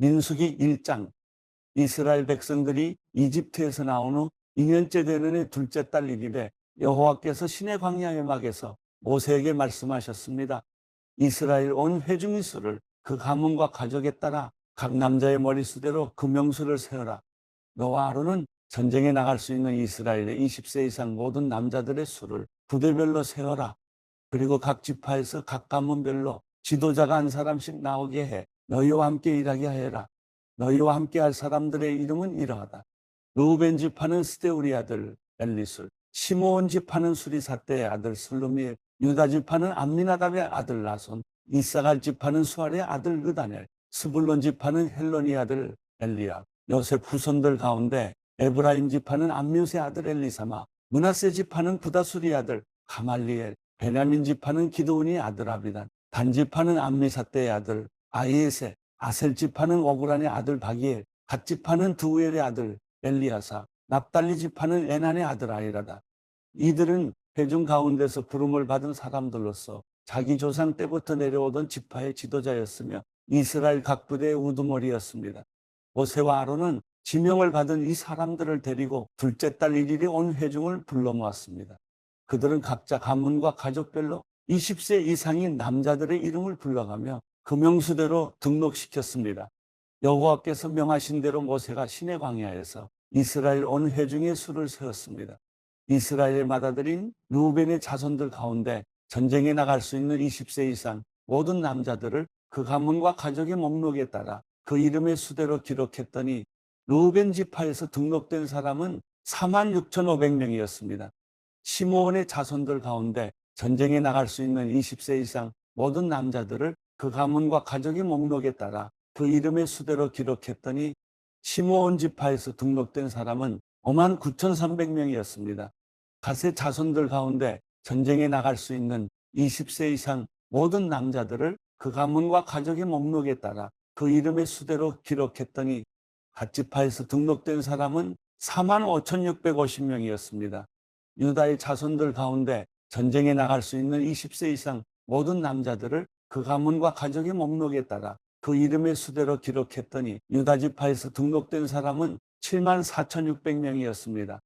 민수기 1장. 이스라엘 백성들이 이집트에서 나온 후 2년째 되는 해 둘째 달 1일에 여호와께서 시내 광야의 막에서 모세에게 말씀하셨습니다. 이스라엘 온 회중의 수를 그 가문과 가족에 따라 각 남자의 머리수대로 그 명수를 세어라. 너와 아론은 전쟁에 나갈 수 있는 이스라엘의 20세 이상 모든 남자들의 수를 부대별로 세어라. 그리고 각 지파에서 각 가문별로 지도자가 한 사람씩 나오게 해 너희와 함께 일하게 하여라. 너희와 함께 할 사람들의 이름은 이러하다. 루벤 지파는 스데우리 아들 엘리술, 시므온 지파는 수리사떼의 아들 슬루미엘, 유다 지파는 암미나답의 아들 나손, 이사갈 지파는 수알의 아들 느다넬, 스불론 지파는 헬론의 아들 엘리압, 요셉 후손들 가운데 에브라임 지파는 암뮤스의 아들 엘리사마, 므낫세 지파는 부다술의 아들 가말리엘, 베냐민 지파는 기드온의 아들 아비단, 단 지파는 암미사떼의 아들 아이에세, 아셀 지파는 오그란의 아들 바기엘, 갓 지파는 드우엘의 아들 엘리야사, 납달리 지파는 에난의 아들 아이라다. 이들은 회중 가운데서 부름을 받은 사람들로서 자기 조상 때부터 내려오던 지파의 지도자였으며 이스라엘 각 부대의 우두머리였습니다. 모세와 아론은 지명을 받은 이 사람들을 데리고 둘째 달 1일에 온 회중을 불러 모았습니다. 그들은 각자 가문과 가족별로 20세 이상인 남자들의 이름을 불러가며 그 명수대로 등록시켰습니다. 여호와께서 명하신 대로 모세가 시내 광야에서 이스라엘 온 회중의 수를 세웠습니다. 이스라엘의 맏아들인 루벤의 자손들 가운데 전쟁에 나갈 수 있는 20세 이상 모든 남자들을 그 가문과 가족의 목록에 따라 그 이름의 수대로 기록했더니 루벤 지파에서 등록된 사람은 46,500명이었습니다. 시므온의 자손들 가운데 전쟁에 나갈 수 있는 20세 이상 모든 남자들을 그 가문과 가족의 목록에 따라 그 이름의 수대로 기록했더니 시므온 지파에서 등록된 사람은 59,300명이었습니다. 갓의 자손들 가운데 전쟁에 나갈 수 있는 20세 이상 모든 남자들을 그 가문과 가족의 목록에 따라 그 이름의 수대로 기록했더니 갓 지파에서 등록된 사람은 45,650명이었습니다. 유다의 자손들 가운데 전쟁에 나갈 수 있는 20세 이상 모든 남자들을 그 가문과 가족의 목록에 따라 그 이름의 수대로 기록했더니 유다 지파에서 등록된 사람은 74,600명이었습니다.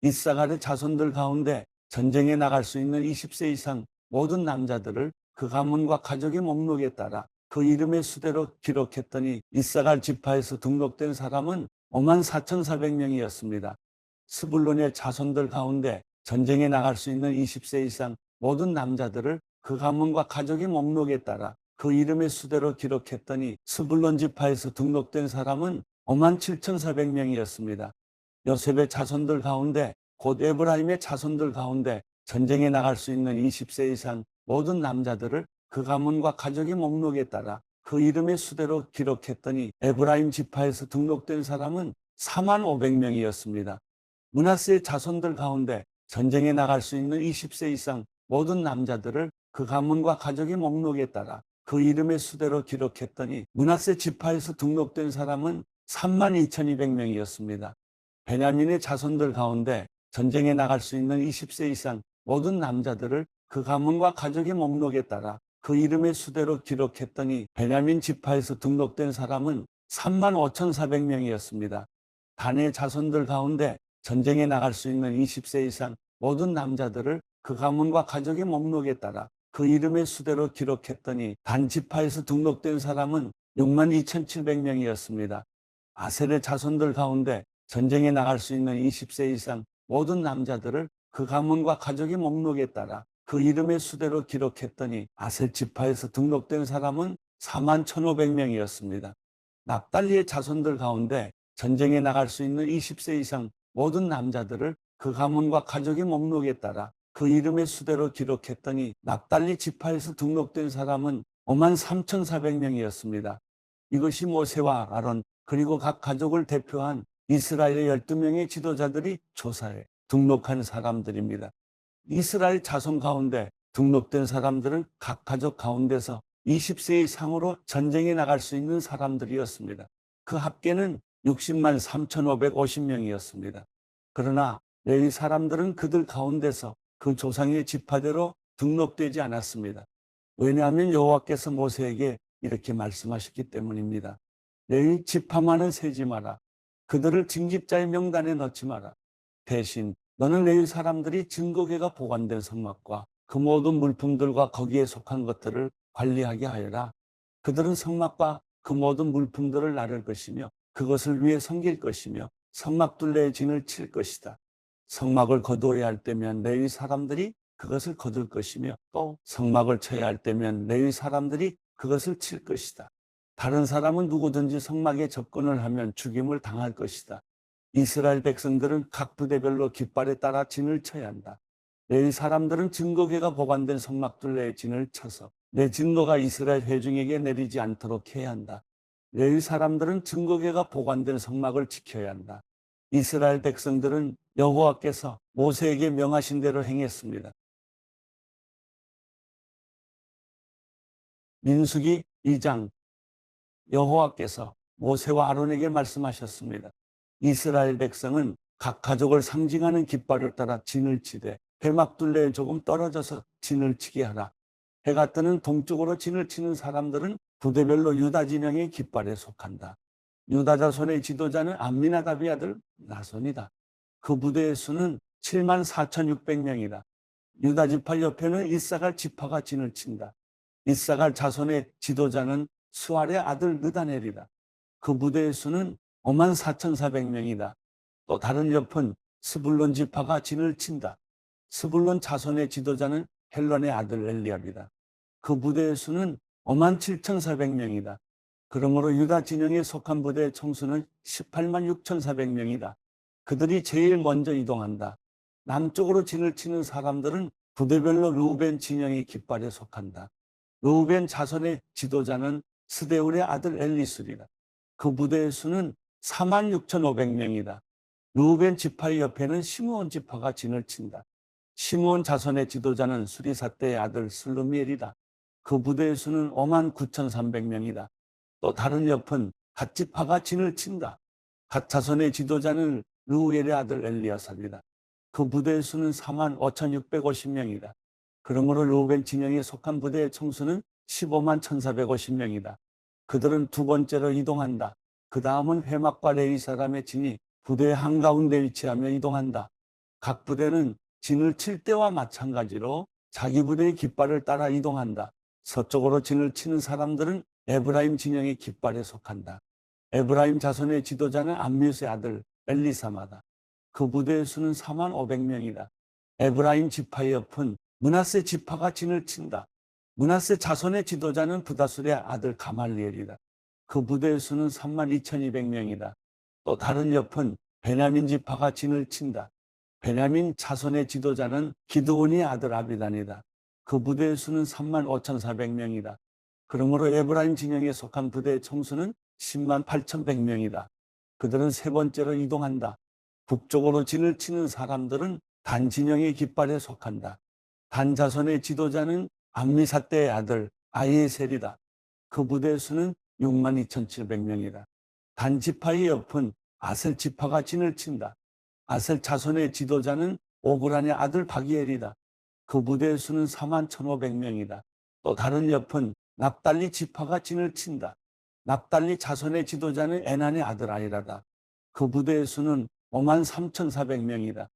이사갈의 자손들 가운데 전쟁에 나갈 수 있는 20세 이상 모든 남자들을 그 가문과 가족의 목록에 따라 그 이름의 수대로 기록했더니 이사갈 지파에서 등록된 사람은 54,400명이었습니다. 스불론의 자손들 가운데 전쟁에 나갈 수 있는 20세 이상 모든 남자들을 그 가문과 가족의 목록에 따라 그 이름의 수대로 기록했더니 스불론 지파에서 등록된 사람은 57,400명이었습니다. 요셉의 자손들 가운데 곧 에브라임의 자손들 가운데 전쟁에 나갈 수 있는 20세 이상 모든 남자들을 그 가문과 가족의 목록에 따라 그 이름의 수대로 기록했더니 에브라임 지파에서 등록된 사람은 45,000명이었습니다. 므낫세의 자손들 가운데 전쟁에 나갈 수 있는 20세 이상 모든 남자들을 그 가문과 가족의 목록에 따라 그 이름의 수대로 기록했더니 므낫세 지파에서 등록된 사람은 32,200명이었습니다. 베냐민의 자손들 가운데 전쟁에 나갈 수 있는 20세 이상 모든 남자들을 그 가문과 가족의 목록에 따라 그 이름의 수대로 기록했더니 베냐민 지파에서 등록된 사람은 35,400명이었습니다. 단의 자손들 가운데 전쟁에 나갈 수 있는 20세 이상 모든 남자들을 그 가문과 가족의 목록에 따라 그 이름의 수대로 기록했더니 단 지파에서 등록된 사람은 62,700명이었습니다. 아셀의 자손들 가운데 전쟁에 나갈 수 있는 20세 이상 모든 남자들을 그 가문과 가족의 목록에 따라 그 이름의 수대로 기록했더니 아셀 지파에서 등록된 사람은 41,500명이었습니다. 납달리의 자손들 가운데 전쟁에 나갈 수 있는 20세 이상 모든 남자들을 그 가문과 가족의 목록에 따라 그 이름의 수대로 기록했더니 납달리 지파에서 등록된 사람은 53,400명이었습니다. 이것이 모세와 아론 그리고 각 가족을 대표한 이스라엘의 12명의 지도자들이 조사해 등록한 사람들입니다. 이스라엘 자손 가운데 등록된 사람들은 각 가족 가운데서 20세 이상으로 전쟁에 나갈 수 있는 사람들이었습니다. 그 합계는 60만 3,550명이었습니다. 그러나 레위 사람들은 그들 가운데서 그 조상의 지파대로 등록되지 않았습니다. 왜냐하면 여호와께서 모세에게 이렇게 말씀하셨기 때문입니다. 너희 지파만은 세지 마라. 그들을 징집자의 명단에 넣지 마라. 대신 너는 레위 사람들이 증거궤가 보관된 성막과 그 모든 물품들과 거기에 속한 것들을 관리하게 하여라. 그들은 성막과 그 모든 물품들을 나를 것이며 그것을 위해 섬길 것이며 성막 둘레에 진을 칠 것이다. 성막을 거두어야 할 때면 레위 사람들이 그것을 거둘 것이며 또 성막을 쳐야 할 때면 레위 사람들이 그것을 칠 것이다. 다른 사람은 누구든지 성막에 접근을 하면 죽임을 당할 것이다. 이스라엘 백성들은 각 부대별로 깃발에 따라 진을 쳐야 한다. 레위 사람들은 증거궤가 보관된 성막 둘레에 진을 쳐서 내 진노가 이스라엘 회중에게 내리지 않도록 해야 한다. 레위 사람들은 증거궤가 보관된 성막을 지켜야 한다. 이스라엘 백성들은 여호와께서 모세에게 명하신 대로 행했습니다. 민수기 2장. 여호와께서 모세와 아론에게 말씀하셨습니다. 이스라엘 백성은 각 가족을 상징하는 깃발을 따라 진을 치되 회막 둘레에 조금 떨어져서 진을 치게 하라. 해가 뜨는 동쪽으로 진을 치는 사람들은 부대별로 유다 진영의 깃발에 속한다. 유다 자손의 지도자는 암미나답의 아들 나손이다. 그 부대의 수는 74,600명이다. 유다 지파 옆에는 이사갈 지파가 진을 친다. 이사갈 자손의 지도자는 수알의 아들 느다넬이다. 그 부대의 수는 54,400명이다. 또 다른 옆은 스불론 지파가 진을 친다. 스불론 자손의 지도자는 헬론의 아들 엘리압이다. 그 부대의 수는 57,400명이다. 그러므로 유다 진영에 속한 부대의 총수는 186,400명이다. 그들이 제일 먼저 이동한다. 남쪽으로 진을 치는 사람들은 부대별로 르우벤 진영의 깃발에 속한다. 르우벤 자손의 지도자는 스데울의 아들 엘리술이다. 그 부대의 수는 46,500명이다. 르우벤 지파의 옆에는 시므온 지파가 진을 친다. 시므온 자손의 지도자는 수리사떼의 아들 슬루미엘이다. 그 부대의 수는 59,300명이다. 또 다른 옆은 갓 지파가 진을 친다. 갓 자손의 지도자는 르우엘의 아들 엘리아삽이다. 그 부대의 수는 45,650명이다. 그러므로 르우벤 진영에 속한 부대의 총수는 151,450명이다. 그들은 두 번째로 이동한다. 그 다음은 회막과 레위 사람의 진이 부대의 한가운데 위치하며 이동한다. 각 부대는 진을 칠 때와 마찬가지로 자기 부대의 깃발을 따라 이동한다. 서쪽으로 진을 치는 사람들은 에브라임 진영의 깃발에 속한다. 에브라임 자손의 지도자는 암미스의 아들 엘리사마다. 그 부대의 수는 45,000명이다. 에브라임 지파의 옆은 므낫세 지파가 진을 친다. 므낫세 자손의 지도자는 부다술의 아들 가말리엘이다. 그 부대의 수는 32,200명이다. 또 다른 옆은 베냐민 지파가 진을 친다. 베냐민 자손의 지도자는 기드온의 아들 아비단이다. 그 부대의 수는 35,400명이다. 그러므로 에브라임 진영에 속한 부대의 총수는 108,100명이다. 그들은 세 번째로 이동한다. 북쪽으로 진을 치는 사람들은 단 진영의 깃발에 속한다. 단 자손의 지도자는 암미사떼의 아들 아이에셀이다. 그 부대의 수는 62,700명이다. 단 지파의 옆은 아셀 지파가 진을 친다. 아셀 자손의 지도자는 오그란의 아들 바기엘이다. 그 부대의 수는 41,500명이다. 또 다른 옆은 납달리 지파가 진을 친다. 납달리 자손의 지도자는 에난의 아들 아이라다. 그 부대의 수는 53,400명이다.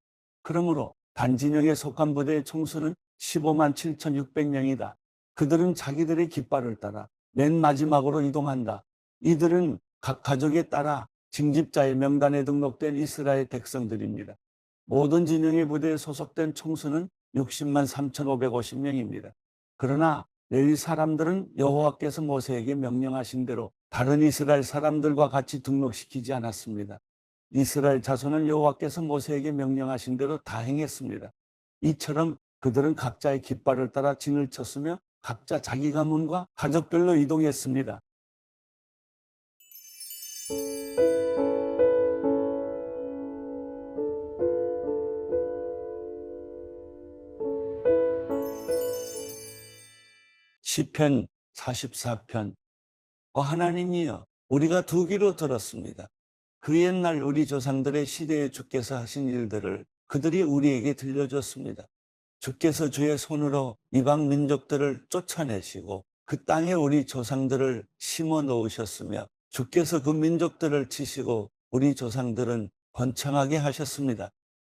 그러므로 단진영에 속한 부대의 총수는 157,600명이다. 그들은 자기들의 깃발을 따라 맨 마지막으로 이동한다. 이들은 각 가족에 따라 징집자의 명단에 등록된 이스라엘 백성들입니다. 모든 진영의 부대에 소속된 총수는 60만 3,550명입니다. 그러나 레위 사람들은 여호와께서 모세에게 명령하신 대로 다른 이스라엘 사람들과 같이 등록시키지 않았습니다. 이스라엘 자손은 여호와께서 모세에게 명령하신 대로 다 행했습니다. 이처럼 그들은 각자의 깃발을 따라 진을 쳤으며 각자 자기 가문과 가족별로 이동했습니다. 시편 44편. 하나님이여, 우리가 두 귀로 들었습니다. 그 옛날 우리 조상들의 시대에 주께서 하신 일들을 그들이 우리에게 들려줬습니다. 주께서 주의 손으로 이방 민족들을 쫓아내시고 그 땅에 우리 조상들을 심어 놓으셨으며 주께서 그 민족들을 치시고 우리 조상들은 번창하게 하셨습니다.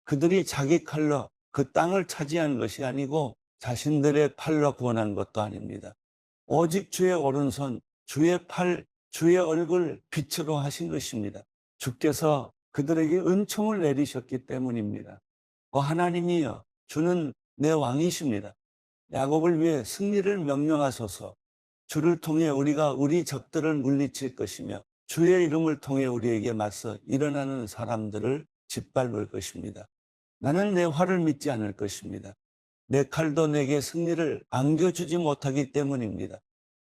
그들이 자기 칼로 그 땅을 차지한 것이 아니고 자신들의 팔로 구원한 것도 아닙니다. 오직 주의 오른손, 주의 팔, 주의 얼굴 빛으로 하신 것입니다. 주께서 그들에게 은총을 내리셨기 때문입니다. 하나님이여, 주는 내 왕이십니다. 야곱을 위해 승리를 명령하소서. 주를 통해 우리가 우리 적들을 물리칠 것이며 주의 이름을 통해 우리에게 맞서 일어나는 사람들을 짓밟을 것입니다. 나는 내 활을 믿지 않을 것입니다. 내 칼도 내게 승리를 안겨주지 못하기 때문입니다.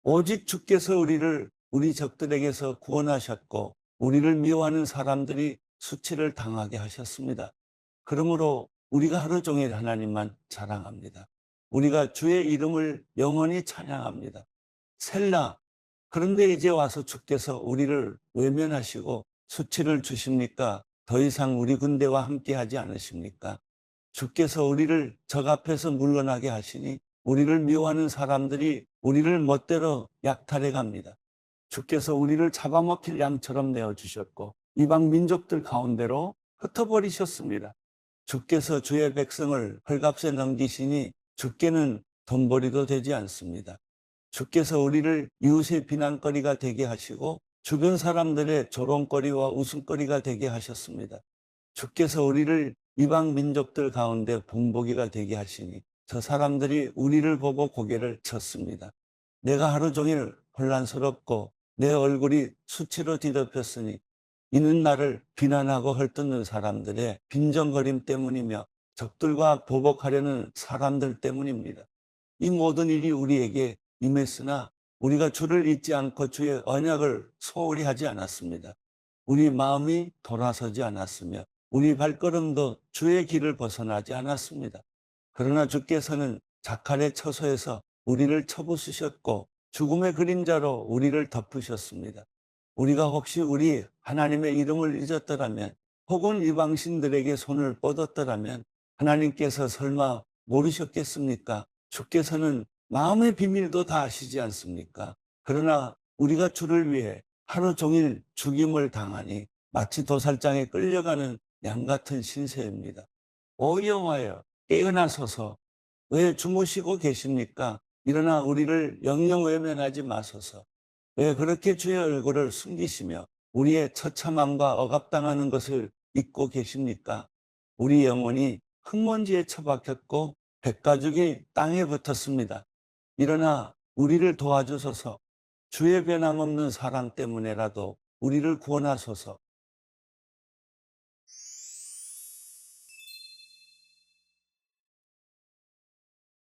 오직 주께서 우리를 우리 적들에게서 구원하셨고 우리를 미워하는 사람들이 수치를 당하게 하셨습니다. 그러므로 우리가 하루 종일 하나님만 자랑합니다. 우리가 주의 이름을 영원히 찬양합니다. 셀라. 그런데 이제 와서 주께서 우리를 외면하시고 수치를 주십니까? 더 이상 우리 군대와 함께 하지 않으십니까? 주께서 우리를 적 앞에서 물러나게 하시니 우리를 미워하는 사람들이 우리를 멋대로 약탈해 갑니다. 주께서 우리를 잡아먹힐 양처럼 내어주셨고 이방 민족들 가운데로 흩어버리셨습니다. 주께서 주의 백성을 헐값에 넘기시니 주께는 돈벌이도 되지 않습니다. 주께서 우리를 이웃의 비난거리가 되게 하시고 주변 사람들의 조롱거리와 웃음거리가 되게 하셨습니다. 주께서 우리를 이방 민족들 가운데 본보기가 되게 하시니 저 사람들이 우리를 보고 고개를 쳤습니다. 내가 하루 종일 혼란스럽고 내 얼굴이 수치로 뒤덮였으니 이는 나를 비난하고 헐뜯는 사람들의 빈정거림 때문이며 적들과 보복하려는 사람들 때문입니다. 이 모든 일이 우리에게 임했으나 우리가 주를 잊지 않고 주의 언약을 소홀히 하지 않았습니다. 우리 마음이 돌아서지 않았으며 우리 발걸음도 주의 길을 벗어나지 않았습니다. 그러나 주께서는 자칼의 처소에서 우리를 쳐부수셨고 죽음의 그림자로 우리를 덮으셨습니다. 우리가 혹시 우리 하나님의 이름을 잊었더라면 혹은 이방신들에게 손을 뻗었더라면 하나님께서 설마 모르셨겠습니까? 주께서는 마음의 비밀도 다 아시지 않습니까? 그러나 우리가 주를 위해 하루 종일 죽임을 당하니 마치 도살장에 끌려가는 양 같은 신세입니다. 오 여호와여, 깨어나소서. 왜 주무시고 계십니까? 일어나 우리를 영영 외면하지 마소서. 왜 그렇게 주의 얼굴을 숨기시며 우리의 처참함과 억압당하는 것을 잊고 계십니까? 우리 영혼이 흙먼지에 처박혔고 백가죽이 땅에 붙었습니다. 일어나 우리를 도와주소서. 주의 변함없는 사랑 때문에라도 우리를 구원하소서.